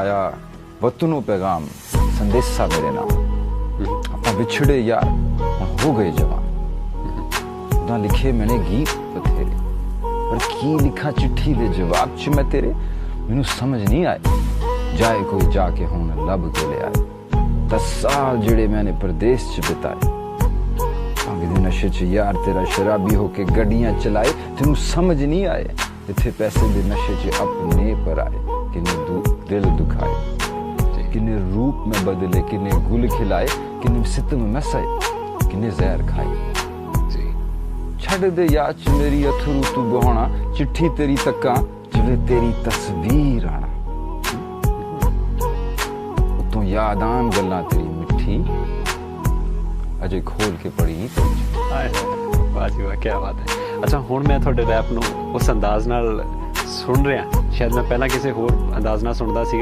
आया वतनों पैगाम संदेशा मेरे नाम ਆਪਾਂ ਵਿਛੜੇ यार हो गए जवान उदा लिखे मैंने गीत बथेरे पर की लिखा चिट्ठी दे जवाब च मैं तेरे मैनू समझ नहीं आए जाए कोई जाके हुण लब के ले आए 10 साल जिहड़े मैंने प्रदेश च बिताए भावें दे नशे च यार तेरा शराबी होके गड्डियां चलाए तेनू समझ नहीं आए इत्थे पैसे दे नशे च अपने पर आए किन्ने दिल दुखाए किन्ने रूप में बदले किन्ने गुल खिलाए किन्ने सितम में सए किन्ने जहर खाए छड़ दे याद च मेरी अथरू तू बहाना चिट्ठी तेरी तक्का जिवें तेरी तस्वीर आना उतों याद आन गल्लां तेरी मिठी अजे खोल के पढ़ी वाह जी वाह क्या बात है। अच्छा हुण मैं तुहाडे रैप नूं उस अंदाज नाल सुन रहा शायद मैं पहला किसी होर अंदाज नाल सुनदा सी